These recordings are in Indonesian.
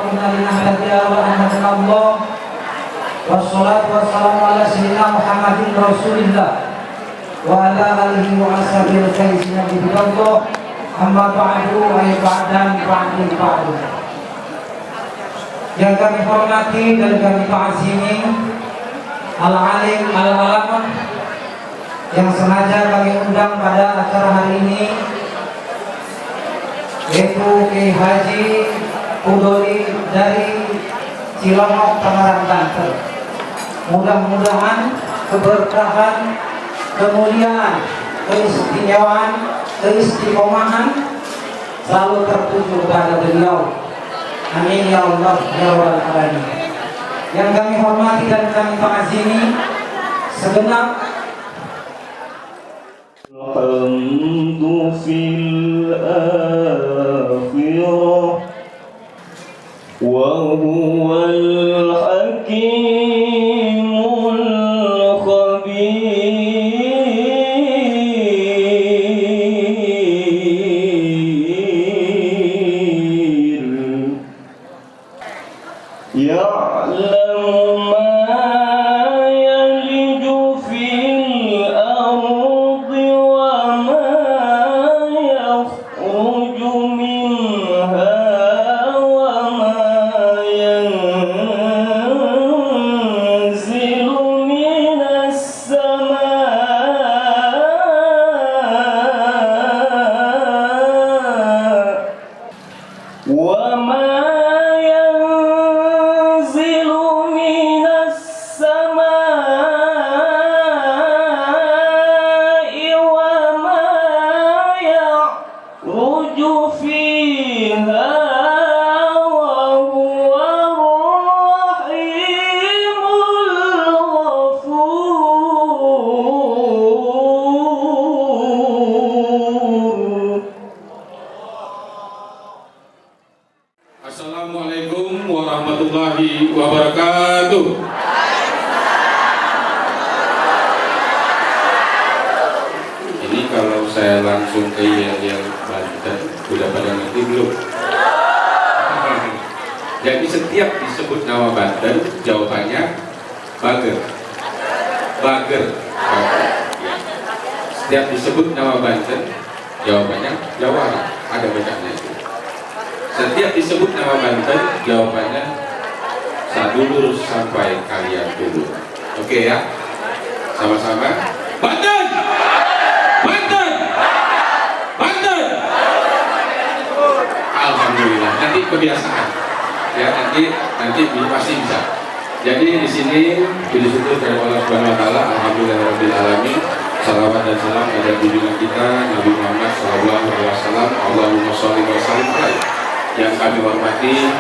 كنا لنهتدي لولا أن هدانا الله والصلاة والسلام على سيدنا محمد رسول الله وعلى آله وأصحابه الفائزين برضا الله. Amma ba'du ay ba'dan ba'du. Yang kami hormati dan kami ta'zimi al-alim al-alam yang sengaja kami undang pada acara hari ini, yaitu Kiai Haji Udoli dari Cilongok, Tangerang, Banten. Mudah-mudahan keberkahan, kemuliaan, keistimewaan, keistiqomahan selalu tertuju kepada beliau. Amin ya Allah ya Rabbal alamin. Yang kami hormati dan kami ta'zimi segenap alhamdu fil akhirah wa huwal hakimul khabir. يعلم ما يلج في الأرض وما يخرج منها وما ينزل من السماء وما Assalamualaikum warahmatullahi wabarakatuh. Ini kalau saya langsung ke Yel Banten, udah pada ngerti belum? Jadi setiap disebut nama Banten, jawabannya Bager. Bager. Ya. Setiap disebut nama Banten, jawabannya Jawara. Ada bacanya itu. Setiap disebut nama Banten, jawabannya sadulur sampai kalian dulu. Oke ya, sama-sama. Banten, Banten, Banten. Alhamdulillah. Nanti kebiasaan. Ya nanti pasti bisa. Jadi di sini bersyukur dari Allah Subhanahu Wa Taala. Alhamdulillahirabbil alamin. Salawat dan salam pada junjungan kita Nabi Muhammad SAW. Allahumma sholli wa sallim alaihi. Yang kami hormati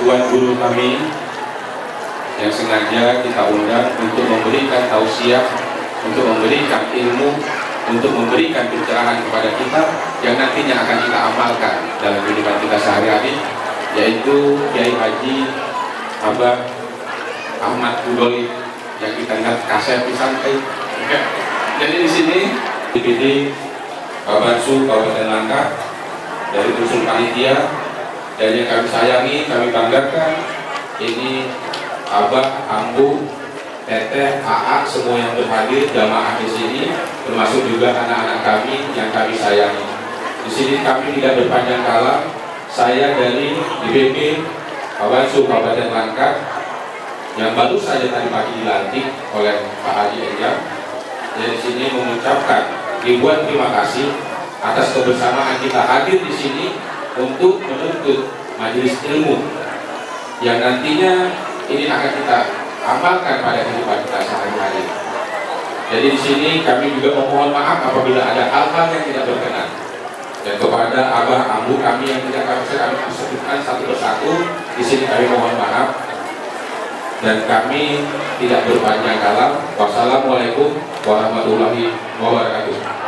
Tuan Guru kami yang sengaja kita undang untuk memberikan tausiah, untuk memberikan ilmu, untuk memberikan pencerahan kepada kita yang nantinya akan kita amalkan dalam kehidupan kita sehari-hari, yaitu Kiai Haji Abah Ahmad Udoli yang kita lihat kasep santai. Jadi di sini DPD Kabansu Kabupaten Langkat dari unsur panitia dan yang kami sayangi, kami banggakan, ini Abah, Ambu, Teteh, AA, semua yang berhadir jamaah di sini, termasuk juga anak-anak kami yang kami sayangi. Di sini kami tidak berpanjang kala. Saya dari DPP Kabansu Kabupaten Langkat yang baru saja tadi pagi dilantik oleh Pak Haji Enjang. Dari sini mengucapkan ribuan terima kasih atas kebersamaan kita hadir di sini untuk menuntut majelis ilmu yang nantinya ini akan kita amalkan pada kehidupan kita sehari-hari. Jadi di sini kami juga memohon maaf apabila ada hal-hal yang tidak berkenan. Dan kepada Abah Ambu kami yang tidak kami sebutkan satu persatu, di sini kami mohon maaf dan kami tidak berpanjang kala. Wassalamualaikum warahmatullahi wabarakatuh.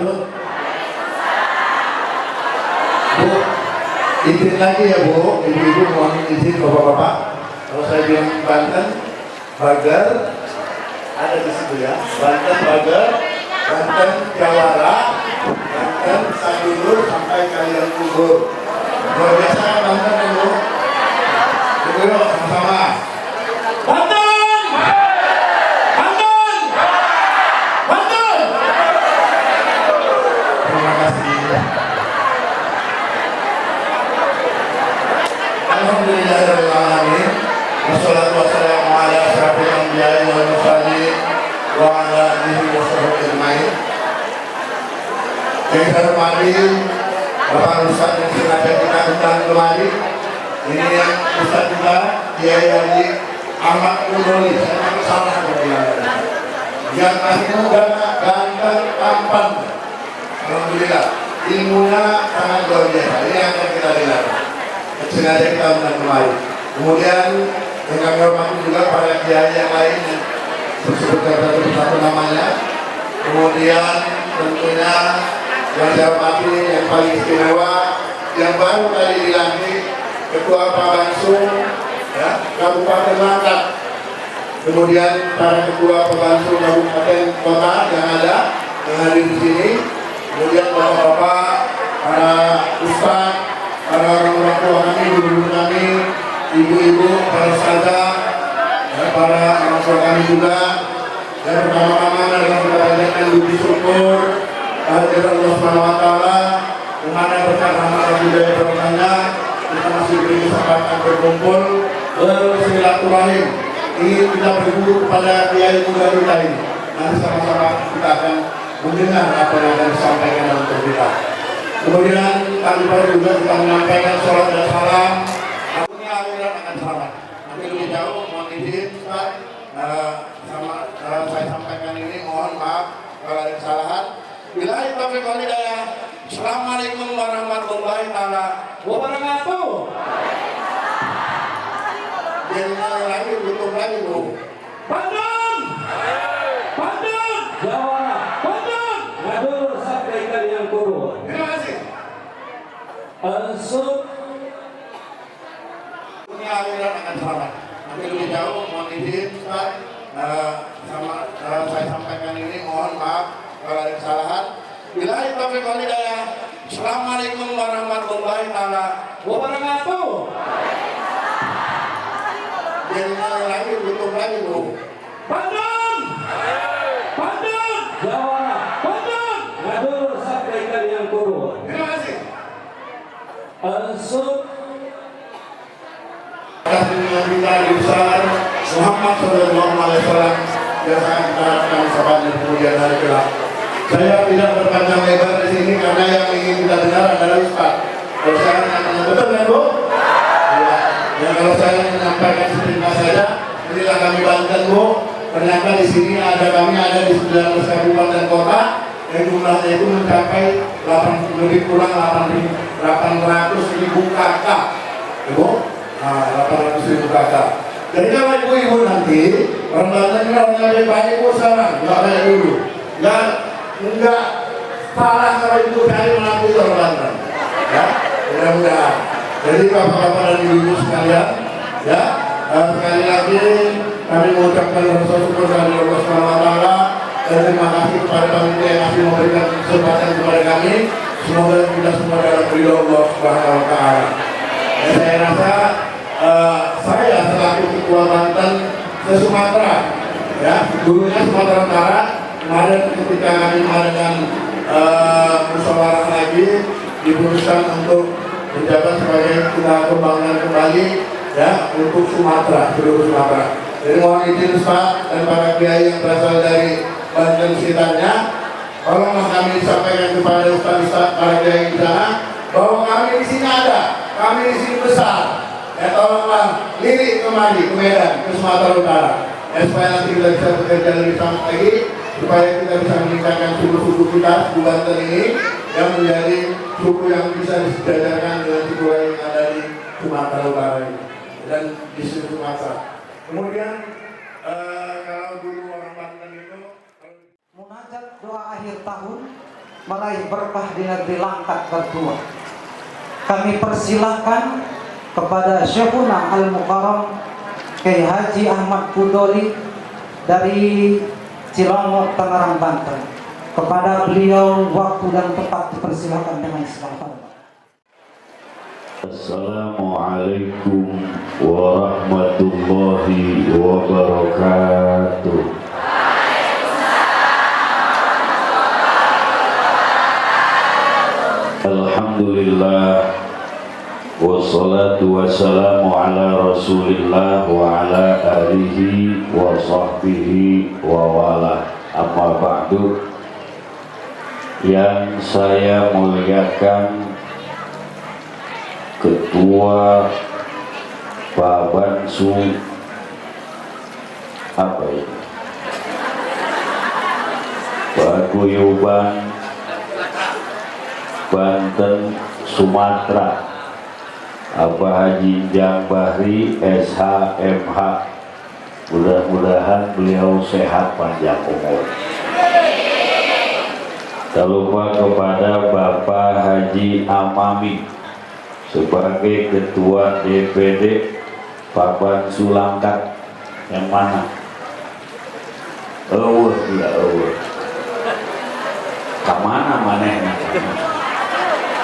wabarakatuh. Bu, izin lagi ya Bu, ibu-ibu mohon izin bapak-bapak. Kalau saya bilang Banten, Bager, ada di situ ya. Banten, Bager, Banten, Jawara, Banten, Sadulur, sampai Kalian Kubur. Luar biasa Banten ya Bu. Ibu yuk sama-sama. Banten! Banten! Banten! Terima kasih. Alhamdulillahirrahmanirrahim. Wassalatu wassalamu ala asyrafil anbiya'i wal mursalin wa ala alihi wa sahbihi ajma'in. Yang saya hormati Bapak Ustaz yang sengaja kita undang kemari. Ini yang Ustaz kita Kiai Haji Ahmad Mudoli. Saya tak salah kemudian. Yang masih muda, ganteng, tampan. Alhamdulillah. Ilmunya sangat luar biasa. Ini yang akan kita dengar. Sengaja kita undang kemari. Kemudian yang kami hormati juga para kiai yang lain yang disebutkan satu namanya. Kemudian tentunya yang saya hormati yang paling istimewa yang baru kali dilantik Ketua Pabansum ya, Kabupaten Langkat. Kemudian para Ketua Pabansum Kabupaten Kota yang ada yang hadir di sini. Kemudian bapak-bapak, para ustaz, para orang tua kami, guru-guru kami, ibu-ibu, para ustazah, ya, para orang tua kami juga. Dan pertama-tama adalah kita panjatkan puji syukur kehadirat Allah Subhanahu wa taala, di mana berkat rahmat budaya berkahnya kita masih diberi kesempatan berkumpul bersilaturahim. Ingin kita berguru kepada kiai muda kita ini. Nanti sama-sama kita akan mendengar apa yang akan disampaikan dalam kita. Kemudian kami baru juga kita menyampaikan sholat dan salam. Akhirnya akhirat akan selamat. Nanti lebih jauh mohon izin Ustaz, saya sampaikan ini mohon maaf kalau ada kesalahan. Billahi taufiq wal hidayah. Assalamualaikum warahmatullahi taala wabarakatuh. Jadi lagi tutup lagi Bu. Banten! Banten! Jawara, Banten! Gadur sampai Kalian Kubur. Terima kasih. Ansur Dunia akhirat akan selamat. Nanti lebih jauh mohon izin Ustaz, saya sampaikan ini mohon maaf kalau ada kesalahan. Billahi taufiq wal hidayah. Assalamualaikum warahmatullahi taala wabarakatuh. Jadi lagi tutup lagi Bu. Banten! Banten! Jawara, Banten! Gadur sampai Kalian Kubur. Terima kasih. Ansur Dengan kita besar Muhammad Sallallahu Alaihi Wasallam yang sangat kita harapkan sahabat dan kemudian hari kelak. Saya tidak berpanjang lebar di sini karena yang ingin kita dengar adalah Ustaz. Kalau saya hanya betul kan Bu? Ya. Ya kalau saya menyampaikan sepintas saja, inilah kami Banten Bu. Ternyata di sini kami ada di 19 kabupaten kota yang jumlahnya itu mencapai 8 lebih kurang 800.000 kakak. Ibu? Nah, 800.000 kakak. Jadi kalau ibu-ibu nanti orang Banten ini orang yang baik Bu sekarang, nggak kayak dulu. Enggak salah kalau ibu cari mengaku itu orang Banten. Ya, mudah-mudahan. Jadi bapak-bapak dan ibu-ibu sekalian, ya, sekali lagi kami mengucapkan rasa syukur kepada Allah Subhanahu wa taala dan terima kasih kepada panitia yang masih memberikan kesempatan kepada kami. Semoga kita semua dalam ridho Allah Subhanahu wa taala. Dan saya rasa saya selaku Ketua Banten se-Sumatera, ya, dulunya Sumatera Utara, kemarin ketika kami mengadakan musyawarah lagi diputuskan untuk menjabat sebagai kita pembangunan kembali ya untuk Sumatera, seluruh Sumatera. Jadi mohon izin Ustaz dan para kiai yang berasal dari Banten sekitarnya, tolonglah kami sampaikan kepada Ustaz-Ustaz para kiai di sana bahwa kami di sini ada, kami di sini besar. Ya tolonglah lirik kembali ke Medan, ke Sumatera Utara. Ya, supaya nanti kita bisa bekerja lebih sama lagi, supaya kita bisa meningkatkan suku-suku kita di Banten ini yang menjadi suku yang bisa disejajarkan dengan suku lain yang ada di Sumatera Utara ini dan di seluruh Sumatera. Kemudian kalau dulu orang Banten itu munajat doa akhir tahun meraih berkah di negeri Langkat tertua. Kami persilahkan kepada Syekhuna Al-Mukarram Kiai Haji Ahmad Budoli dari Cilongok, Tangerang, Banten. Kepada beliau waktu dan tempat dipersilakan dengan segala hormat. Assalamualaikum warahmatullahi wabarakatuh. Alhamdulillah, wassalatu wassalamu ala rasulillah wa ala alihi wa sahbihi wa wala. Amma ba'du. Yang saya muliakan Ketua Babansu apa itu? Paguyuban Banten Sumatera, Abah Haji Jang Bahri SHMH. Mudah-mudahan beliau sehat panjang umur. Tak lupa kepada Bapak Haji Amami sebagai Ketua DPD Babansu Langkat. Yang mana? Kamana manehna?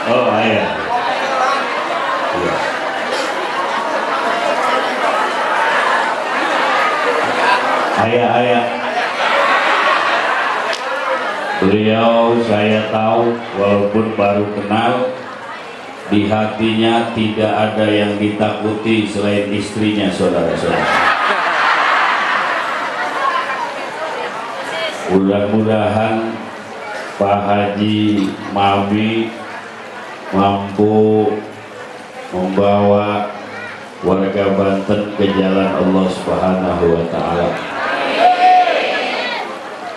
Oh iya. Iya. Ayah. Beliau saya tahu walaupun baru kenal, di hatinya tidak ada yang ditakuti selain istrinya, saudara-saudara. Mudah-mudahan Pak Haji Mami mampu membawa warga Banten ke jalan Allah Subhanahu wa Ta'ala.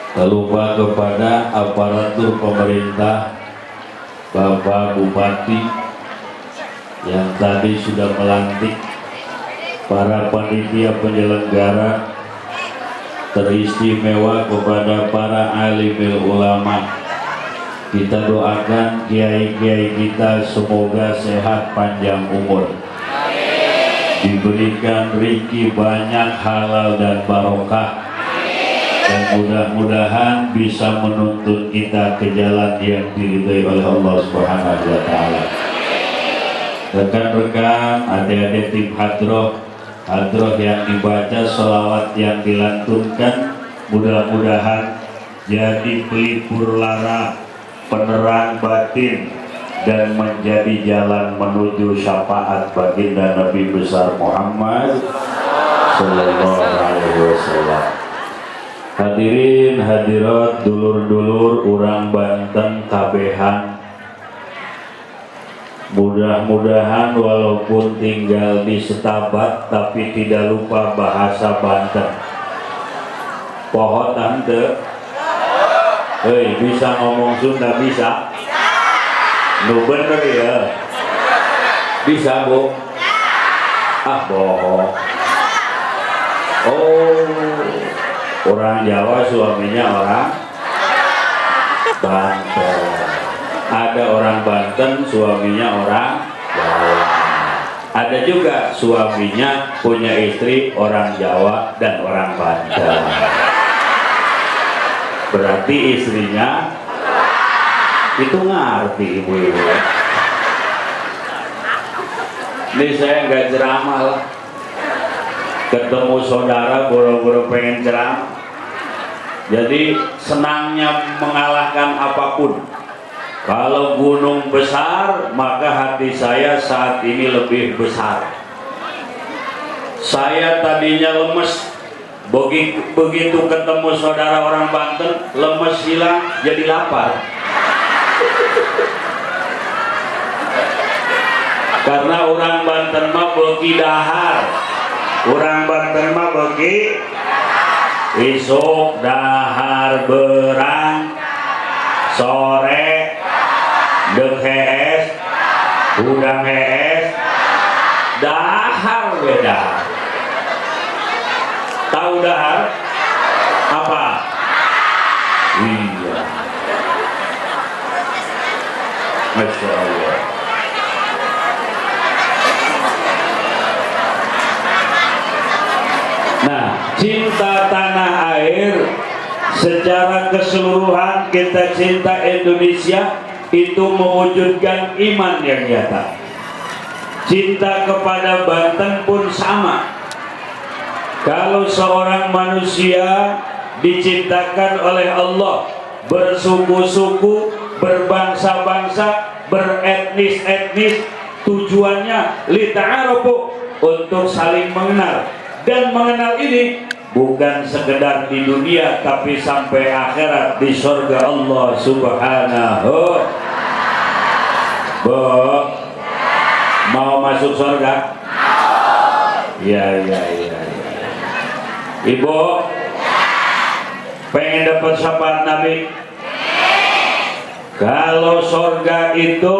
Tak lupa kepada aparatur pemerintah, Bapak Bupati yang tadi sudah melantik, para panitia penyelenggara, teristimewa kepada para alimil ulama. Kita doakan kiai-kiai kita semoga sehat panjang umur, diberikan rezeki banyak, halal dan barokah, dan mudah-mudahan bisa menuntun kita ke jalan yang diridhai oleh Allah Subhanahu wa Ta'ala. Rekan-rekan, adik-adik tim hadroh yang dibaca, sholawat yang dilantunkan, mudah-mudahan jadi pelipur lara, penerang batin, dan menjadi jalan menuju syafaat baginda Nabi besar Muhammad sallallahu alaihi wasallam. Hadirin hadirat, dulur-dulur urang Banten kabehan, mudah-mudahan walaupun tinggal di Setabat tapi tidak lupa bahasa Banten. Pohon tante, bisa ngomong Sunda bisa? Nu bener ya? Bisa bu? Ah bohong. Oh, orang Jawa suaminya orang Banten. Ada orang Banten suaminya orang Jawa. Ada juga suaminya punya istri orang Jawa dan orang Banten. Berarti istrinya itu ngerti ibu-ibu. Ini saya nggak ceramah lah. Ketemu saudara boro-boro pengen ceramah. Jadi senangnya mengalahkan apapun. Kalau gunung besar, maka hati saya saat ini lebih besar. Saya tadinya lemes, begitu ketemu saudara orang Banten, lemes hilang, jadi lapar. Karena orang Banten mah beuki dahar, orang Banten mah beuki isuk dahar berang, sore dek hees, udang hees, dahar beda. Tahu dahar apa? Iya. Masya Allah. Nah, cinta tanah air secara keseluruhan, kita cinta Indonesia itu mewujudkan iman yang nyata. Cinta kepada Banten pun sama. Kalau seorang manusia diciptakan oleh Allah bersuku-suku, berbangsa-bangsa, beretnis-etnis, tujuannya lita'arufu, untuk saling mengenal. Dan mengenal ini bukan sekedar di dunia, tapi sampai akhirat di surga Allah Subhanahu. Bu, mau masuk surga? Ya. Ibu, pengen dapat syafaat Nabi? Kalau surga itu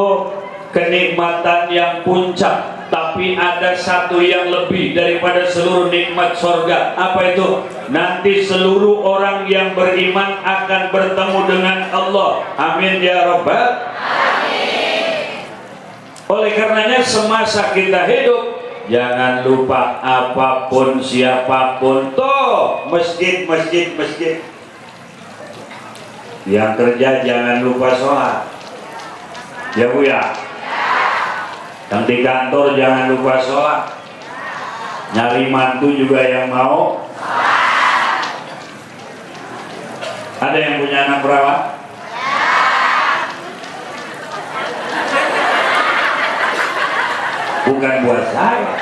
kenikmatan yang puncak, tapi ada satu yang lebih daripada seluruh nikmat surga. Apa itu? Nanti seluruh orang yang beriman akan bertemu dengan Allah. Amin ya Rabbal. Oleh karenanya semasa kita hidup, jangan lupa apapun siapapun, toh masjid. Yang kerja jangan lupa sholat, ya Bu ya. Yang di kantor jangan lupa sholat. Nyari mantu juga yang mau. Ada yang punya anak perawat? Bukan buat saya.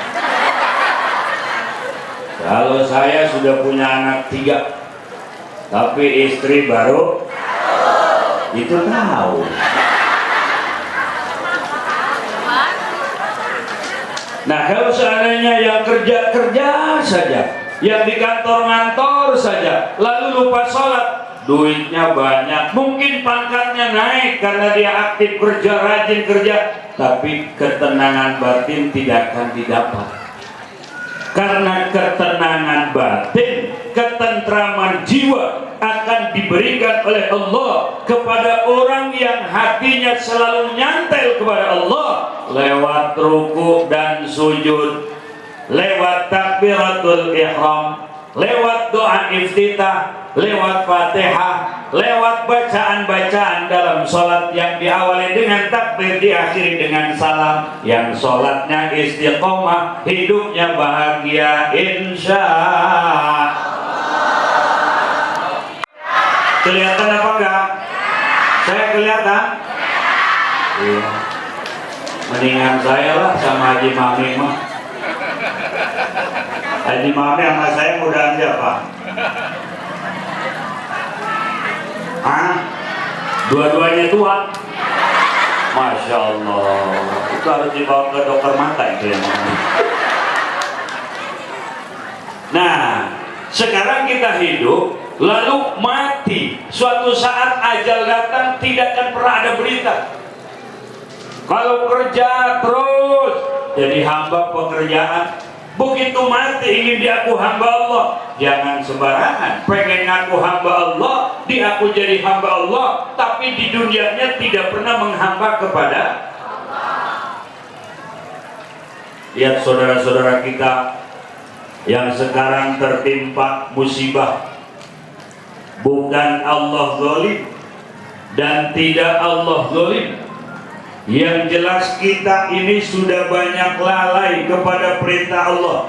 Kalau saya sudah punya anak 3, tapi istri baru itu tahu. Nah, kalau seandainya yang kerja saja, yang di kantor saja, lalu lupa sholat, duitnya banyak, mungkin pangkatnya naik karena dia aktif kerja, rajin kerja, tapi ketenangan batin tidak akan didapat. Karena ketenangan batin, ketentraman jiwa akan diberikan oleh Allah kepada orang yang hatinya selalu nyantel kepada Allah lewat ruku dan sujud, lewat takbiratul ihram, lewat doa iftitah, lewat Fatihah, lewat bacaan-bacaan dalam sholat yang diawali dengan takbir, diakhiri dengan salam, yang sholatnya istiqomah, hidupnya bahagia insya Allah. Kelihatan apa enggak? Saya kelihatan? Iya. Mendingan saya lah sama Haji Mami mah. Haji Mami sama saya mudahan siapa? Dua-duanya tua. Masya Allah. Itu harus dibawa ke dokter mata itu yang mana. Nah, sekarang kita hidup, lalu mati. Suatu saat ajal datang, tidak akan pernah ada berita. Kalau kerja terus jadi hamba pekerjaan, begitu mati ingin diaku hamba Allah, jangan sembarangan. Pengen ngaku hamba Allah, diaku jadi hamba Allah, tapi di dunianya tidak pernah menghamba kepada Allah. Lihat saudara-saudara kita yang sekarang tertimpa musibah. Bukan Allah zalim dan tidak Allah zalim. Yang jelas kita ini sudah banyak lalai kepada perintah Allah.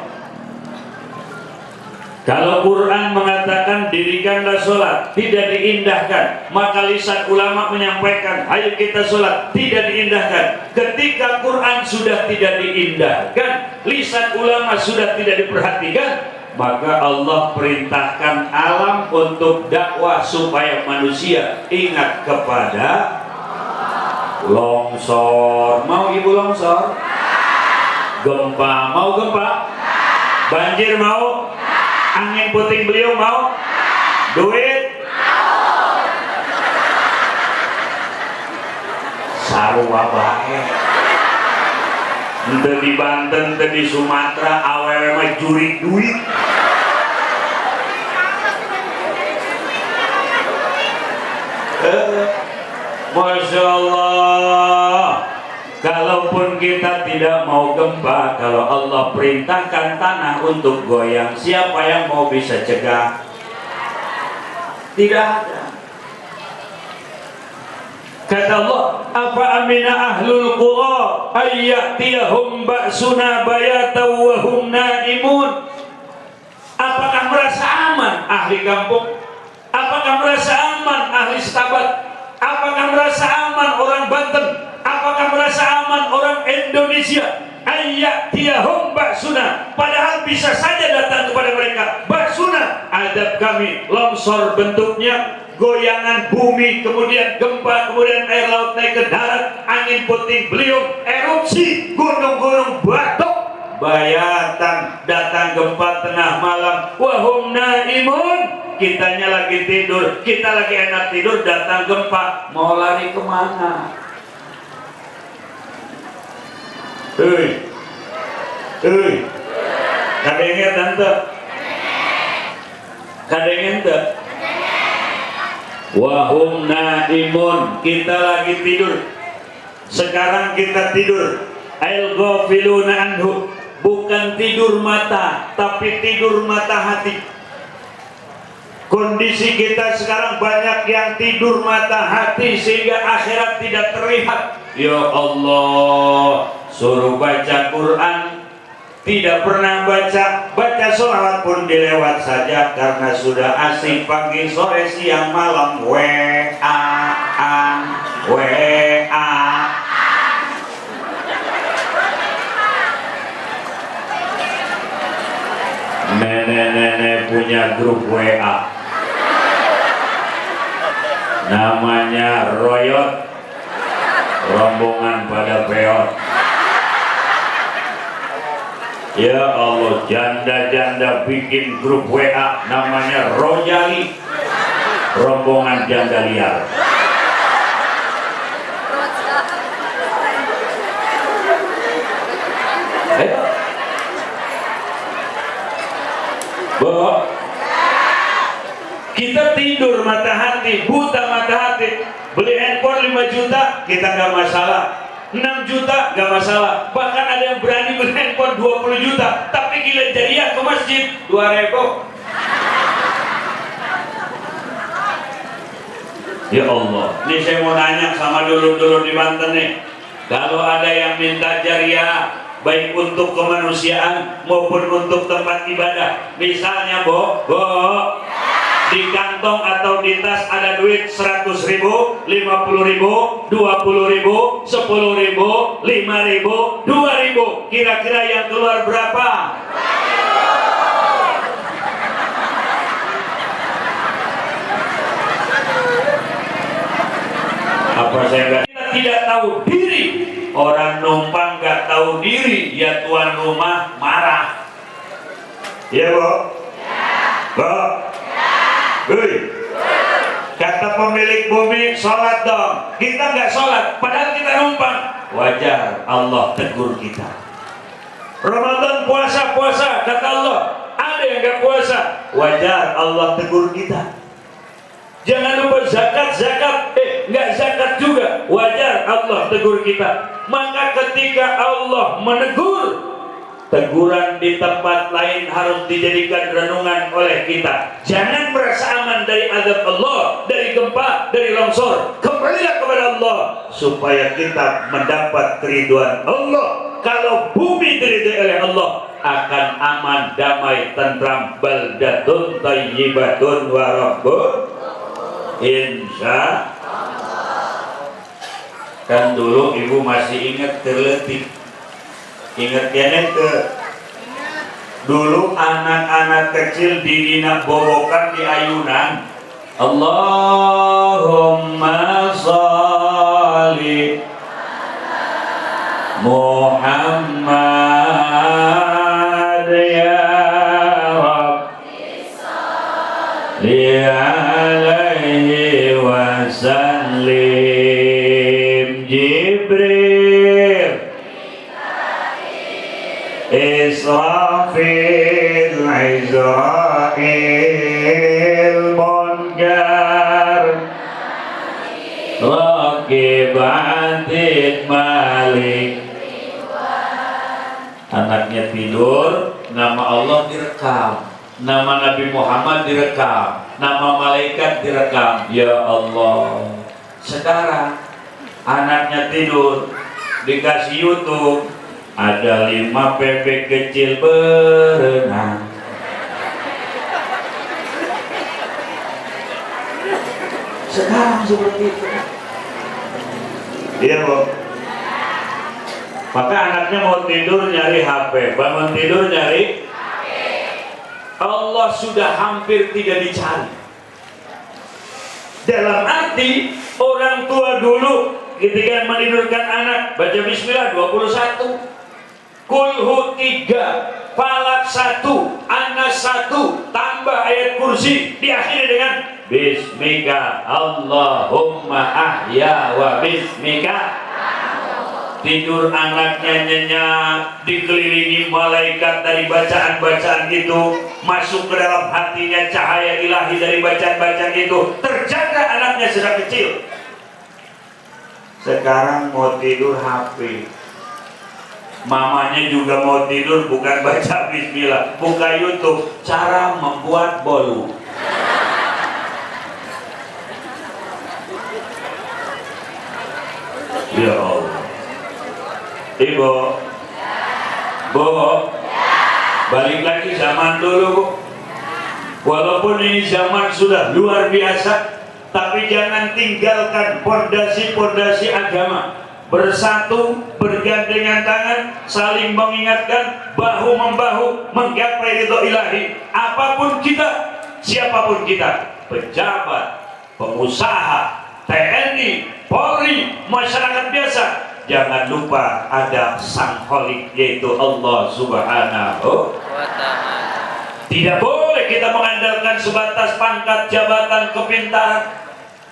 Kalau Quran mengatakan dirikanlah sholat, tidak diindahkan, maka lisan ulama menyampaikan ayo kita sholat, tidak diindahkan. Ketika Quran sudah tidak diindahkan, lisan ulama sudah tidak diperhatikan, maka Allah perintahkan alam untuk dakwah supaya manusia ingat kepada longsor. Mau ibu longsor? Gempa, mau gempa? Banjir mau? Angin puting beliung mau? Duit? Sarua bae. Ente di Banten, ente di Sumatera, awewe mah juri duit. Masya Allah. Kalaupun kita tidak mau gempa, kalau Allah perintahkan tanah untuk goyang, siapa yang mau bisa cegah? Tidak ada. Kata Allah, apa amina ahlul qura ayyatiyahum ba'suna bayatan wa hum naimun. Apakah merasa aman ahli kampung? Apakah merasa aman ahli Setabat? Apakah merasa aman orang Banten? Apakah merasa aman orang Indonesia? Ayyatiyahum ba'suna, padahal bisa saja datang kepada mereka ba'suna, adab kami, longsor bentuknya, goyangan bumi, kemudian gempa, kemudian air laut naik ke darat, angin puting beliung, erupsi, gunung-gunung batuk, bayatan, datang gempa tengah malam, wahum naimun, kitanya lagi tidur, kita lagi enak tidur, datang gempa, mau lari kemana? Hei, kadangnya tante, kadangnya tante. Wahum naimun, kita lagi tidur. Sekarang kita tidur. Al-ghafiluna anhu, bukan tidur mata, tapi tidur mata hati. Kondisi kita sekarang banyak yang tidur mata hati sehingga akhirat tidak terlihat. Ya Allah, suruh baca Quran tidak pernah baca sholawat pun dilewat saja karena sudah asik pagi sore siang malam WA. Nenek-nenek punya grup WA namanya Royot, rombongan pada peot. Ya Allah, janda-janda bikin grup WA namanya Rojali, rombongan janda liar. Bo, kita tidur mata hati, buta mata hati. Beli handphone 5 juta kita nggak masalah, 6 juta nggak masalah, bahkan ada yang berani beli handphone 20 juta tapi gila jadinya ke masjid 2.000. Ya Allah, ini saya mau nanya sama dulur-dulur di Banten nih, kalau ada yang minta jariah baik untuk kemanusiaan maupun untuk tempat ibadah, misalnya bo di kantong atau di tas ada duit 100.000, 50.000, 20.000, 10.000, 5.000, 2.000, kira-kira yang keluar berapa? Apa saya enggak? Kita tidak tahu diri, orang numpang nggak tahu diri, ya tuan rumah marah. Ya Bo? Bo? Hei, kata pemilik bumi, sholat dong. Kita nggak sholat, padahal kita numpang. Wajar Allah tegur kita. Ramadan puasa, kata Allah. Ada yang nggak puasa, wajar Allah tegur kita. Jangan lupa zakat, nggak zakat juga, wajar Allah tegur kita. Maka ketika Allah menegur, teguran di tempat lain harus dijadikan renungan oleh kita. Jangan merasa aman dari azab Allah, dari gempa, dari longsor. Kembalilah kepada Allah supaya kita mendapat keriduan Allah. Kalau bumi diridhai oleh Allah, akan aman, damai, tentram, baldatun thayyibatun wa rabbun insya. Kan dulu ibu masih ingat terletih. Ingat ya ke dulu anak-anak kecil didina bobokan di ayunan. Allahumma sholli Muhammad ya Rabbi alaihi wasallim. Jibril, Israfil, Izrail, Munkar, Raqib, Atid, Malik. Anaknya tidur, nama Allah direkam, nama Nabi Muhammad direkam, nama malaikat direkam. Ya Allah. Sekarang anaknya tidur, dikasih YouTube, ada 5 bebek kecil berenang. Sekarang seperti itu. Iya, Bu. Maka anaknya mau tidur nyari HP, bangun tidur nyari HP. Allah sudah hampir tidak dicari. Dalam arti orang tua dulu ketika menidurkan anak baca bismillah 21, kulhu 3, falak 1, anas 1, tambah ayat kursi, diakhiri dengan bismika Allahumma ahya wa bismika. Tidur anaknya nyenyak, dikelilingi malaikat dari bacaan-bacaan itu, masuk ke dalam hatinya cahaya ilahi dari bacaan-bacaan itu, terjaga anaknya sejak kecil. Sekarang mau tidur HP, mamanya juga mau tidur bukan baca bismillah, buka YouTube, cara membuat bolu. Ya Allah. Ibu, Bu, balik lagi zaman dulu, Bu. Walaupun ini zaman sudah luar biasa, tapi jangan tinggalkan pondasi-pondasi agama. Bersatu, bergandengan tangan, saling mengingatkan, bahu membahu, menggapai ridho ilahi. Apapun kita, siapapun kita, pejabat, pengusaha, TNI, Polri, masyarakat biasa, jangan lupa ada sang kholik, yaitu Allah Subhanahu wa Ta'ala. Tidak boleh kita mengandalkan sebatas pangkat, jabatan, kepintaran,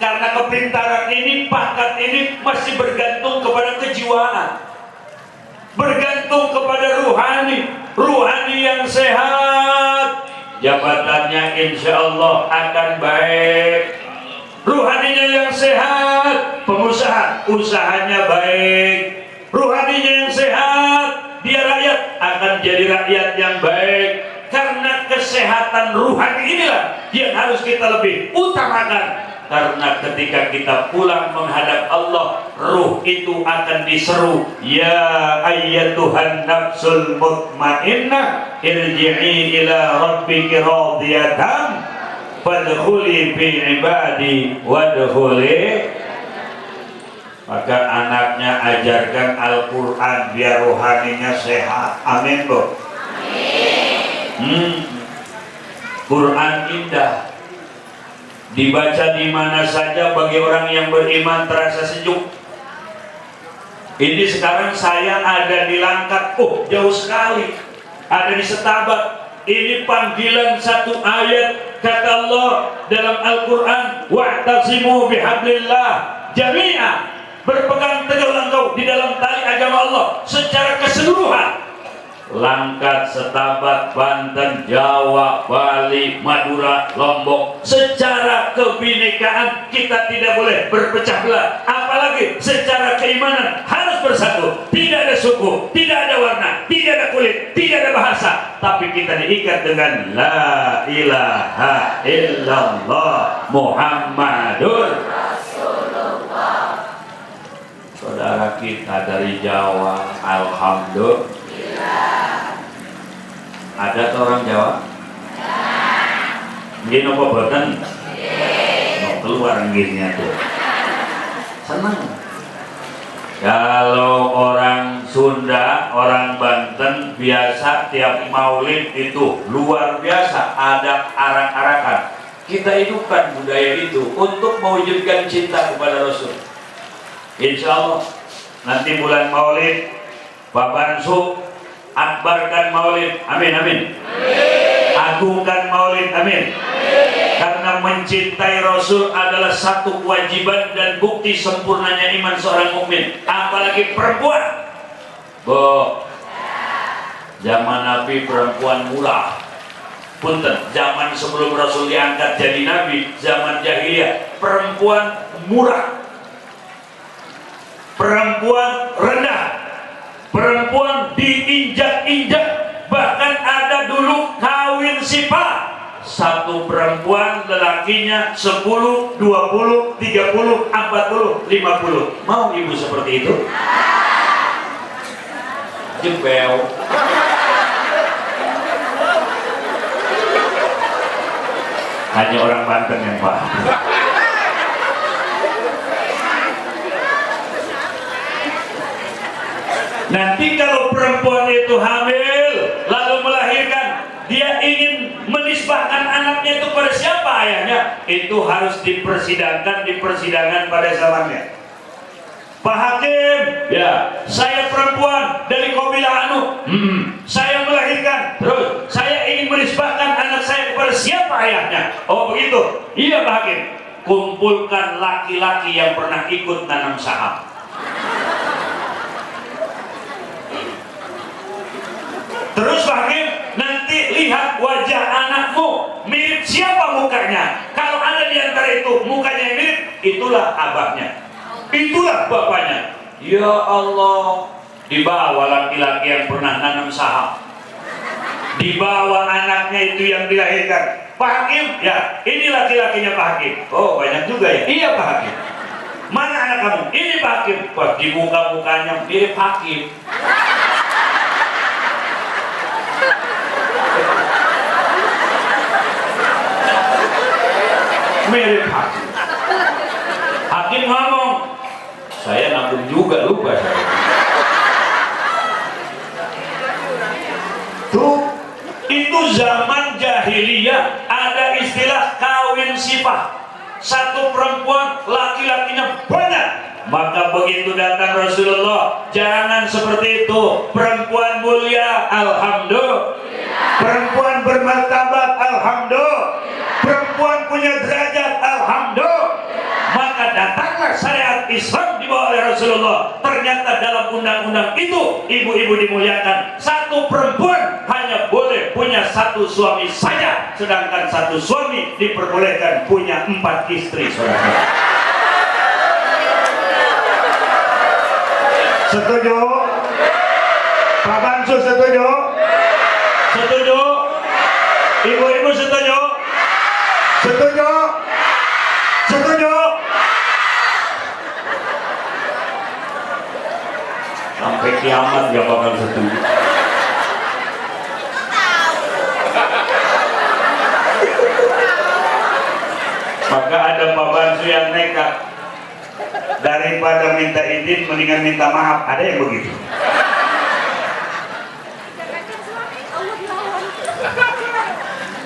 karena kepintaran ini, pangkat ini masih bergantung kepada kejiwaan, bergantung kepada ruhani yang sehat, jabatannya insya Allah akan baik. Ruhaninya yang sehat, pengusaha, usahanya baik. Ruhaninya yang sehat, dia rakyat akan jadi rakyat yang baik. Karena kesehatan ruhani inilah yang harus kita lebih utamakan. Karena ketika kita pulang menghadap Allah, ruh itu akan diseru, ya ayyatuhan nafsul mutmainnah, irji'i ila rabbiki radiyatan fadkhuli fi ibadi wadkhuli. Maka anaknya ajarkan Al-Quran biar rohaninya sehat. Amin, Bu. Amin. Quran indah, dibaca di mana saja, bagi orang yang beriman terasa sejuk. Ini sekarang saya ada di Langkat, jauh sekali, ada di Setabat. Ini panggilan satu ayat, kata Allah dalam Al-Quran, wa'tasimu bihablillah jami'a, berpegang teguh engkau di dalam tali agama Allah secara keseluruhan. Langkat, Setabat, Banten, Jawa, Bali, Madura, Lombok, secara kebinekaan kita tidak boleh berpecah belah, apalagi secara keimanan harus bersatu. Tidak ada suku, tidak ada warna, tidak ada kulit, tidak ada bahasa, tapi kita diikat dengan la ilaha illallah Muhammadur Rasulullah. Saudara kita dari Jawa, alhamdulillah. Ada orang Jawa? Nggih napa boten? Mau keluar nggihnya tuh. Senang. Kalau orang Sunda, orang Banten biasa tiap Maulid itu luar biasa, ada arak-arakan. Kita hidupkan budaya itu untuk mewujudkan cinta kepada Rasul. Insya Allah nanti bulan Maulid, Pak Bansu akbarkan Maulid, amin amin. Agungkan Maulid, amin. Karena mencintai Rasul adalah satu kewajiban dan bukti sempurnanya iman seorang mukmin, apalagi perempuan. Bu, zaman Nabi perempuan murah. Punten, zaman sebelum Rasul diangkat jadi Nabi, zaman jahiliyah, perempuan murah, perempuan rendah, perempuan diinjak-injak, bahkan ada dulu kawin sipah. Satu perempuan lelakinya 10, 20, 30, 40, 50. Mau ibu seperti itu? Jebel. Hanya orang Banten yang paham. Nanti kalau perempuan itu hamil lalu melahirkan, dia ingin menisbahkan anaknya itu pada siapa ayahnya, itu harus dipersidangkan di persidangan pada zamannya. Pak Hakim, ya, saya perempuan dari kabilah anu, saya melahirkan, terus saya ingin menisbahkan anak saya kepada siapa ayahnya. Oh begitu, iya Pak Hakim. Kumpulkan laki-laki yang pernah ikut nanam saham. Terus Pak Hakim, nanti lihat wajah anakmu mirip siapa mukanya. Kalau ada di antara itu mukanya yang mirip, itulah abahnya, itulah bapaknya. Ya Allah, dibawa laki-laki yang pernah nanam saham, dibawa anaknya itu yang dilahirkan. Pak Hakim, ya ini laki-lakinya Pak Hakim. Oh banyak juga ya. Iya Pak Hakim. Mana anak kamu? Ini Pak Hakim. Wah, di muka-mukanya mirip Hakim. Mirip Hakim. Hakim ngomong, saya nabung juga, lupa saya. Tuh, itu zaman jahiliyah ada istilah kawin sipah. Satu perempuan, laki-lakinya banyak. Maka begitu datang Rasulullah, jangan seperti itu. Perempuan mulia, alhamdulillah. Perempuan bermartabat, alhamdulillah. Perempuan punya derajat, alhamdulillah. Maka datanglah syariat Islam dibawa oleh Rasulullah. Ternyata dalam undang-undang itu, ibu-ibu dimuliakan, satu perempuan hanya boleh punya satu suami saja, sedangkan satu suami diperbolehkan punya 4 istri. Saudara. Setuju? Pak Bansu setuju? Setuju? Ibu-ibu setuju? Setuju? Setuju? Sampai kiamat gak bakal setuju. Maka ada Pak Bansu yang nekat, daripada minta izin mendingan minta maaf. Ada yang begitu.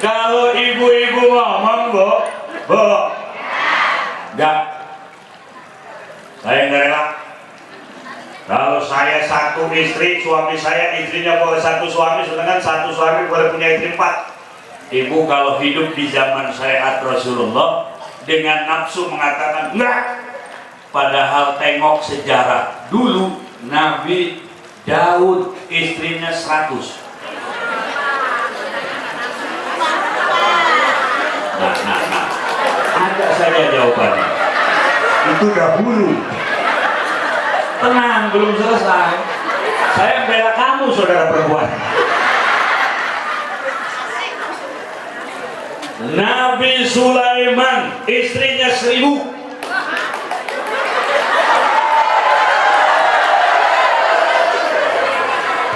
Kalau ibu-ibu ngomong, Bu, enggak, saya enggak rela. Kalau saya satu istri, suami saya istrinya boleh satu suami, sedangkan satu suami boleh punya istri 4. Ibu kalau hidup di zaman syariat Rasulullah dengan nafsu mengatakan enggak. Padahal tengok sejarah dulu, Nabi Daud istrinya 100. Nah, ada saja jawabannya. Itu dahulu. Tenang, belum selesai. Saya membela kamu, saudara perempuan. Nabi Sulaiman istrinya 1000.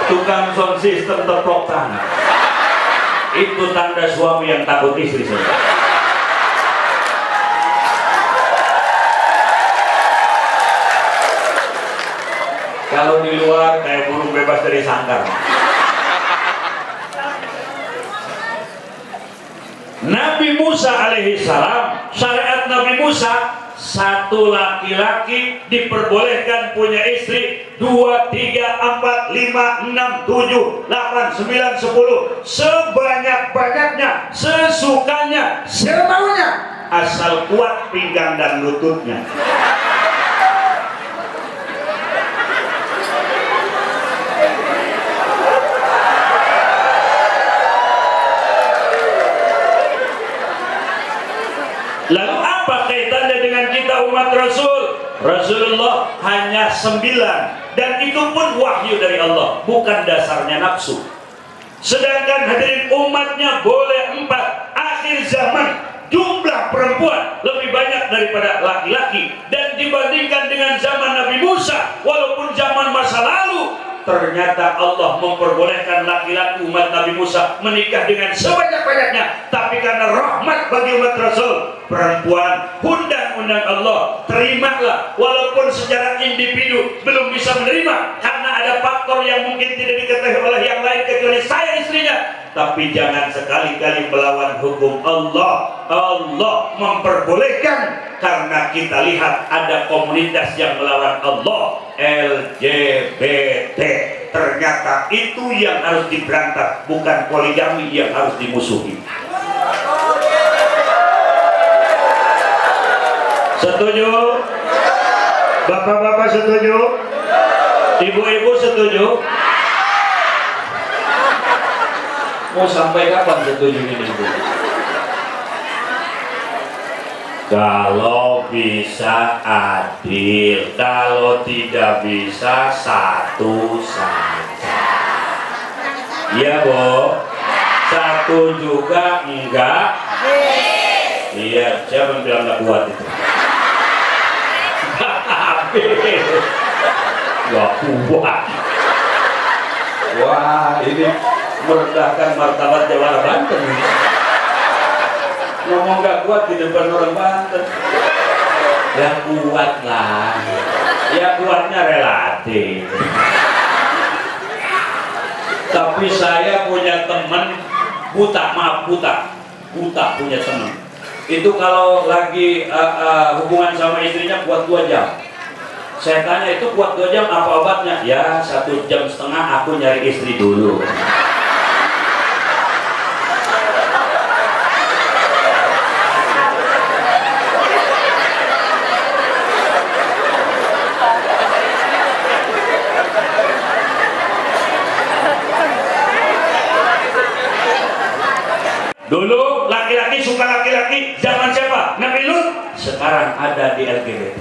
Tukang sound system tepuk tangan. Itu tanda suami yang takut istri saja. Kalau di luar kayak burung bebas dari sangkar. Nabi Musa alaihissalam, syariat Nabi Musa, satu laki-laki diperbolehkan punya istri 2, 3, 4, 5, 6, 7, 8, 9, 10 sebanyak-banyaknya, sesukanya, semaunya, asal kuat pinggang dan lututnya. Lalu apa kaitannya dengan kita umat Rasul? Rasulullah hanya 9, dan itu pun wahyu dari Allah, bukan dasarnya nafsu. Sedangkan hadirin umatnya boleh 4. Akhir zaman jumlah perempuan lebih banyak daripada laki-laki, dan dibandingkan dengan zaman Nabi Musa, walaupun zaman masa lalu, ternyata Allah memperbolehkan laki-laki umat Nabi Musa menikah dengan sebanyak-banyaknya. Tapi karena rahmat bagi umat Rasul, perempuan undang-undang Allah, terimalah. Walaupun secara individu belum bisa menerima karena ada faktor yang mungkin tidak diketahui oleh yang lain kecuali saya istrinya, tapi jangan sekali-kali melawan hukum Allah. Allah memperbolehkan karena kita lihat ada komunitas yang melawan Allah, LGBT. Ternyata itu yang harus diberantas, bukan poligami yang harus dimusuhi. Setuju? Bapak-bapak setuju? Ibu-ibu setuju? Mau sampai kapan setuju ini, Bu? Kalau bisa adil, kalau tidak bisa satu saja. Iya, Bu? Satu juga enggak? Iya, siapa yang bilang enggak kuat itu? Enggak kuat. Wah, ini merendahkan martabat Jawa Banten. Ngomong gak kuat di depan orang Banten. Ya kuat lah. Ya kuatnya relatif. Tapi saya punya teman buta, maaf buta punya teman. Itu kalau lagi hubungan sama istrinya kuat 2 jam. Saya tanya, itu kuat 2 jam apa obatnya? Ya 1,5 jam aku nyari istri dulu. Dulu laki-laki suka laki-laki, zaman siapa? Nabi Lut. Sekarang ada di LGBT.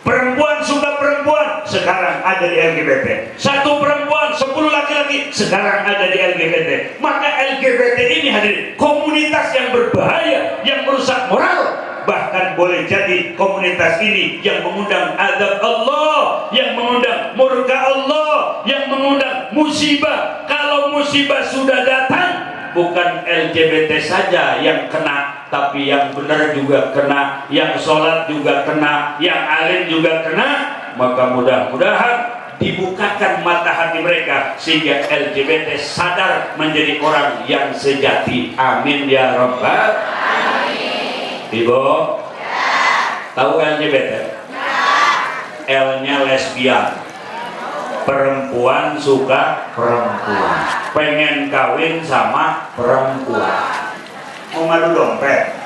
Perempuan suka perempuan, sekarang ada di LGBT. 1 perempuan, 10 laki-laki, sekarang ada di LGBT. Maka LGBT ini hadirin komunitas yang berbahaya, yang merusak moral. Bahkan boleh jadi komunitas ini yang mengundang azab Allah, yang mengundang murka Allah, yang mengundang musibah. Kalau musibah sudah datang, bukan LGBT saja yang kena, tapi yang benar juga kena, yang sholat juga kena, yang alim juga kena. Maka mudah-mudahan dibukakan mata hati mereka sehingga LGBT sadar menjadi orang yang sejati. Amin ya rabbal alamin. Ibu tahu LGBT? L-nya lesbian, perempuan suka perempuan, pengen kawin sama perempuan, mau ngadu dompet.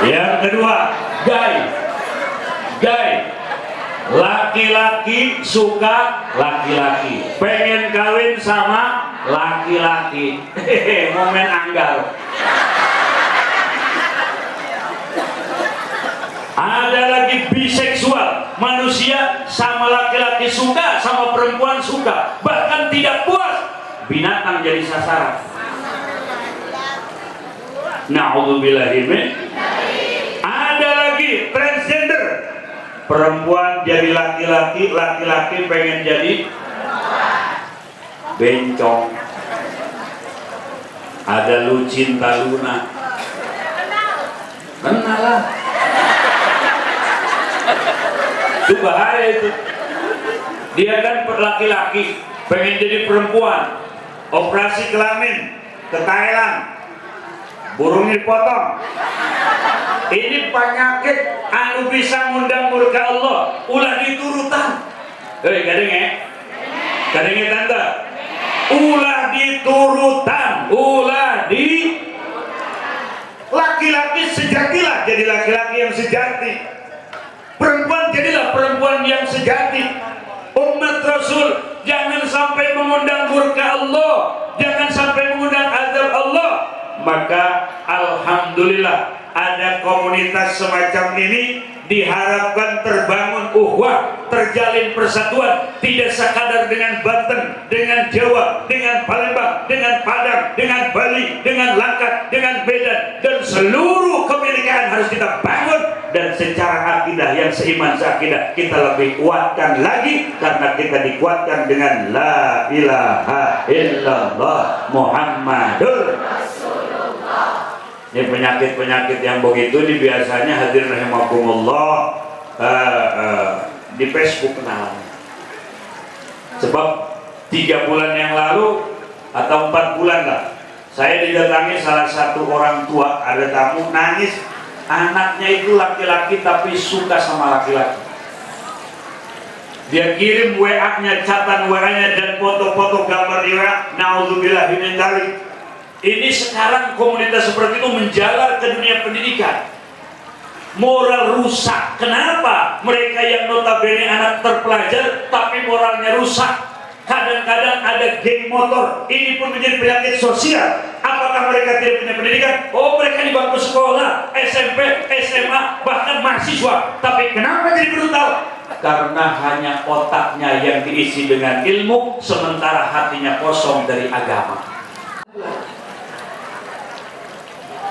Yang kedua, gay. Laki-laki suka laki-laki, pengen kawin sama laki-laki. Momen anggar. Ada lagi biseksual, manusia sama laki-laki suka, sama perempuan suka, bahkan tidak puas, binatang jadi sasaran. Na'udzubillahi min. Ada lagi transgender, perempuan jadi laki-laki, laki-laki pengen jadi bencong. Ada Lucinta Luna, kenal lah. Itu bahaya itu. Dia kan laki-laki pengen jadi perempuan, operasi kelamin ke Thailand, burungnya dipotong. Ini penyakit anu bisa ngundang murka Allah. Ulah diturutan. Hei gadeng ya, gadeng ya tante. Ulah diturutan, ulah di. Laki-laki sejatilah jadi laki-laki yang sejati. Perempuan jadilah perempuan yang sejati. Umat Rasul jangan sampai mengundang murka Allah. Maka alhamdulillah ada komunitas semacam ini, diharapkan terbangun ukhuwah, terjalin persatuan, tidak sekadar dengan Banten, dengan Jawa, dengan Palembang, dengan Padang, dengan Bali, dengan Langkat, dengan Medan, dan seluruh kebinekaan harus kita bangun. Dan secara akidah yang seiman seakidah kita lebih kuatkan lagi, karena kita dikuatkan dengan la ilaha illallah Muhammadur Rasulullah. Ini penyakit-penyakit yang begitu ini biasanya hadirin rahimakumullah di Facebook kenalan. Sebab 3 bulan yang lalu atau 4 bulan lah, saya didatangi salah satu orang tua, ada tamu nangis, anaknya itu laki-laki tapi suka sama laki-laki. Dia kirim WA-nya, catatan WA-nya dan foto-foto gambar di WA. Nauzubillahi min dzalik. Ini sekarang komunitas seperti itu menjalar ke dunia pendidikan. Moral rusak. Kenapa? Mereka yang notabene anak terpelajar tapi moralnya rusak. Kadang-kadang ada geng motor. Ini pun menjadi penyakit sosial. Apakah mereka tidak punya pendidikan? Oh, mereka di bangku sekolah, SMP, SMA, bahkan mahasiswa. Tapi kenapa jadi brutal? Karena hanya otaknya yang diisi dengan ilmu, sementara hatinya kosong dari agama.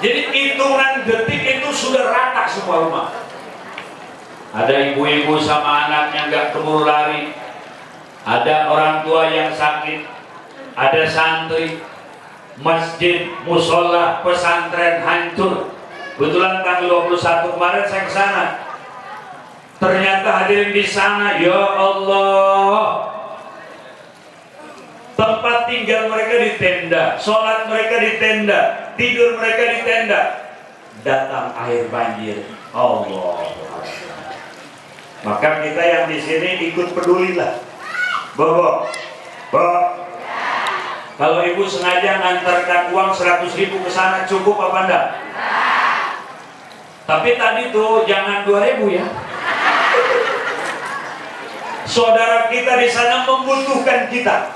Jadi hitungan detik itu sudah rata semua rumah. Ada ibu-ibu sama anaknya nggak keburu lari, ada orang tua yang sakit, ada santri, masjid, musola, pesantren hancur. Kebetulan tanggal 21 kemarin saya ke sana. Ternyata hadirin di sana, ya Allah, tempat tinggal mereka di tenda, sholat mereka di tenda, tidur mereka di tenda. Datang air banjir, Allah. Maka kita yang di sini ikut pedulilah. Bobo, kalau ibu sengaja ngantarkan uang 100.000 ke sana, cukup apa enggak? Tapi tadi tuh jangan 2.000 ya. Saudara kita di sana membutuhkan kita.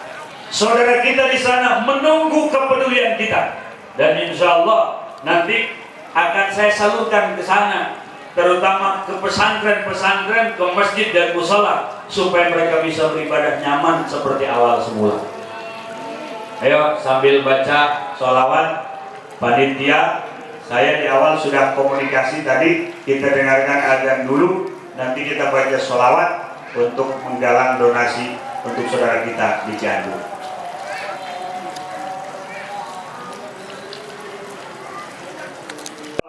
Saudara kita di sana menunggu kepedulian kita. Dan insya Allah nanti akan saya salurkan ke sana, terutama ke pesantren-pesantren, ke masjid dan musola, supaya mereka bisa beribadah nyaman seperti awal semula. Ayo sambil baca sholawat panitia. Saya di awal sudah komunikasi tadi, kita dengarkan azan dulu, nanti kita baca sholawat untuk menggalang donasi untuk saudara kita di Cianjur.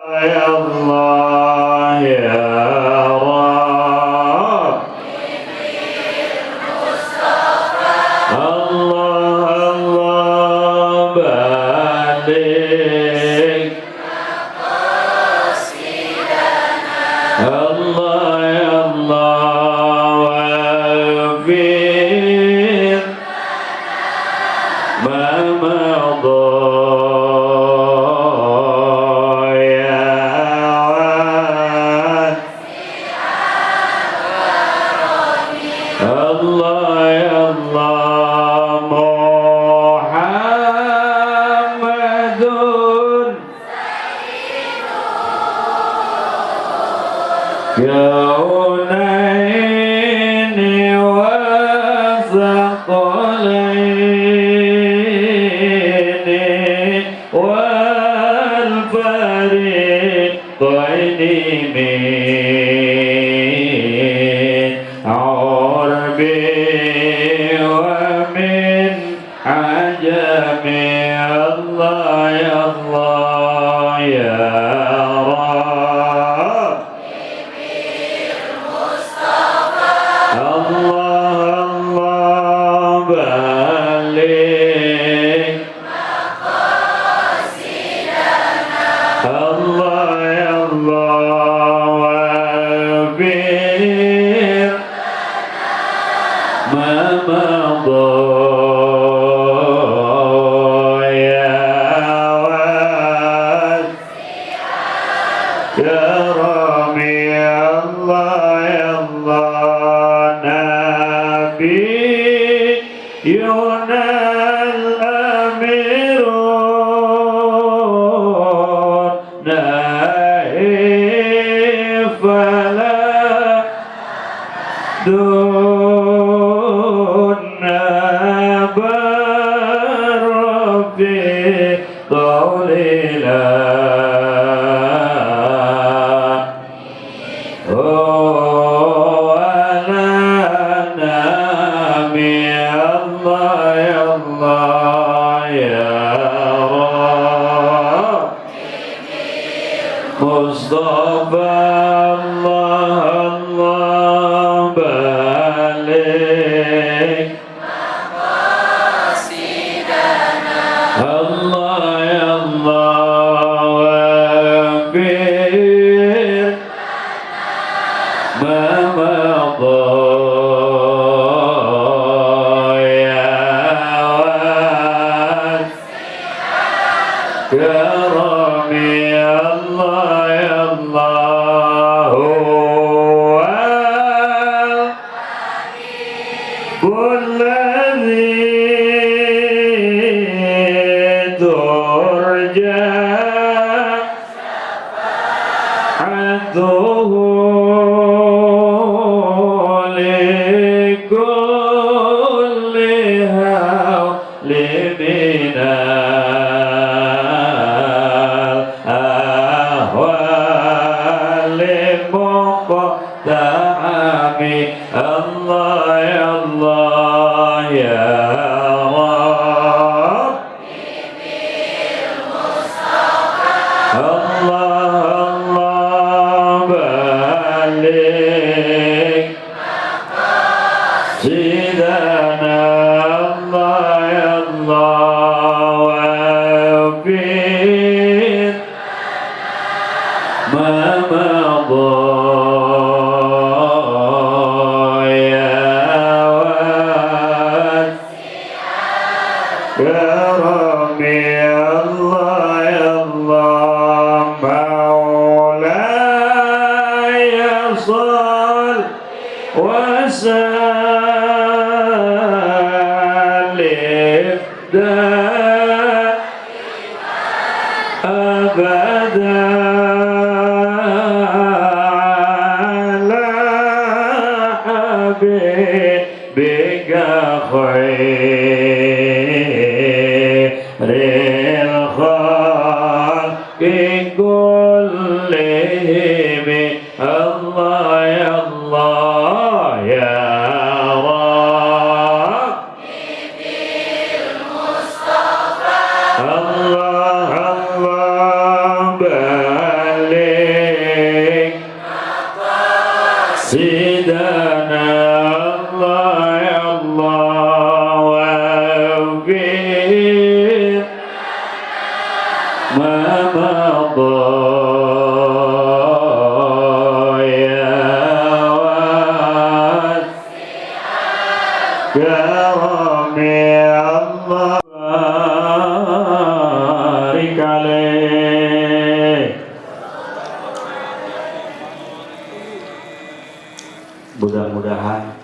Ya Allah ya Rabb, Allah Allah balik Allah ya Allah wafir ma madha. Ya قول لا ولا نام يا الله يا الله يا رب مصطفى الله الله بارك الله يا الله وفر ما مضى يا كرم يا الله يا الله هو الذي ترجى شفاعته لكل هول من الأهوال مقتحم الله يا الله يا رب الله الله بارك سيدنا الله يا الله وفر ما مضى يا كرم يا الله يا الله مولاي صل وسلم أبدا على حبيبك خير الخلق كلهم الله يا الله يا رب الله الله بارك سيدنا الله يا الله وفر ما مضى يا كرم يا الله بارك عليه. Mudah-mudahan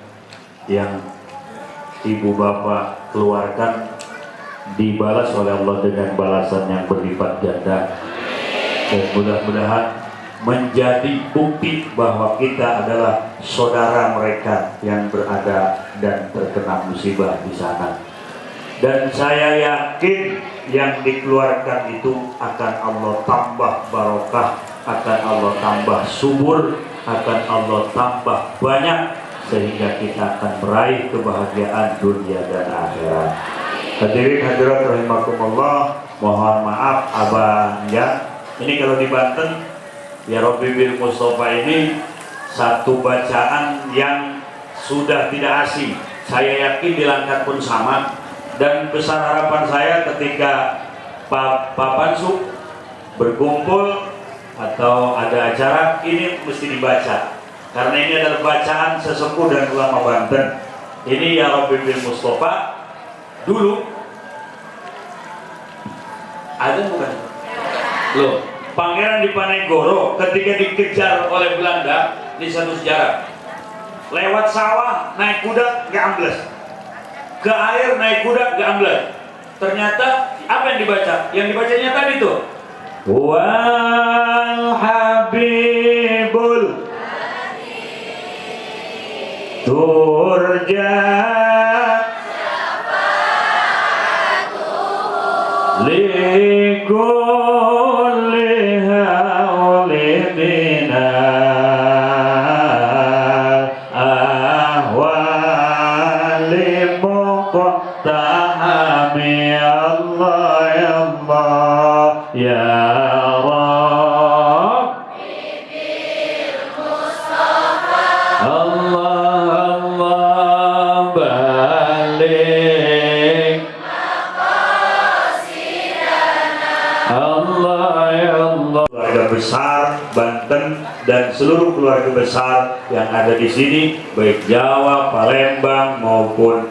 yang ibu bapak keluarkan dibalas oleh Allah dengan balasan yang berlipat ganda, dan mudah-mudahan menjadi bukti bahwa kita adalah saudara mereka yang berada dan terkena musibah di sana. Dan saya yakin yang dikeluarkan itu akan Allah tambah barokah, akan Allah tambah subur, akan Allah tambah banyak, sehingga kita akan meraih kebahagiaan dunia dan akhirat. Hadirin hadirat rahimakumullah, mohon maaf abangnya. Ini kalau di Banten, ya Rabbi bil Mustafa ini satu bacaan yang sudah tidak asing. Saya yakin di Langkat pun sama. Dan besar harapan saya ketika Pak Pansu berkumpul atau ada acara, ini mesti dibaca. Karena ini adalah bacaan sesepuh dan ulama Banten. Ini ya Rabbi bil Mustafa. Dulu ada bukan? Loh, Pangeran Diponegoro ketika dikejar oleh Belanda, ini satu sejarah. Lewat sawah naik kuda nggak ambles, ke air naik kuda nggak ambles. Ternyata apa yang dibaca? Yang dibacanya tadi tuh, wal habibul turja li kulli hawlidina ahwali muqtahami Allah ya Allah ya Rabb Allah Allah balik Allah ya Allah. Keluarga besar Banten dan seluruh keluarga besar yang ada di sini, baik Jawa, Palembang maupun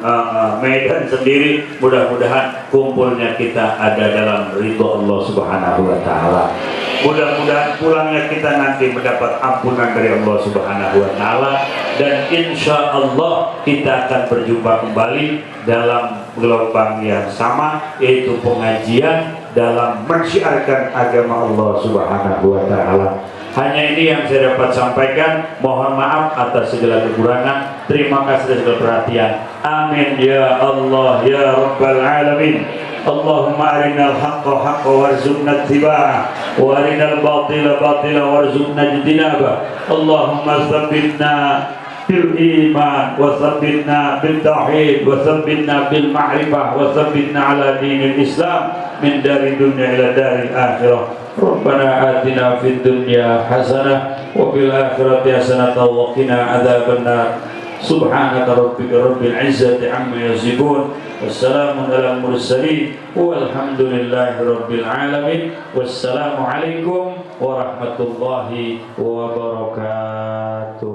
Medan sendiri, mudah-mudahan kumpulnya kita ada dalam ridho Allah Subhanahu wa taala. Mudah-mudahan pulangnya kita nanti mendapat ampunan dari Allah Subhanahu wa taala, dan insya Allah kita akan berjumpa kembali dalam gelombang yang sama, yaitu pengajian dalam mensyiarkan agama Allah Subhanahu wa taala. Hanya ini yang saya dapat sampaikan. Mohon maaf atas segala kekurangan. Terima kasih atas segala perhatian. Amin ya Allah ya Rabbal alamin. Allahumma arinal haqqa haqqa warzuqna ittiba'ah wa arinal batila batila warzuqna ijtinabah. Allahumma tsabbitna bil iman wa tsabbitna bil tauhid wa tsabbitna bil ma'rifah wa tsabbitna ala dinil Islam min dari dunya ila dari akhirah. Rabbana atina fid dunya hasanah wa fil akhirati hasanah wa qina adzabannar. Subhanaka rabbika rabbil izzati amma yasifun. Wassalamu alal mursalin walhamdulillahi rabbil alamin. Wassalamu alaikum warahmatullahi wabarakatuh.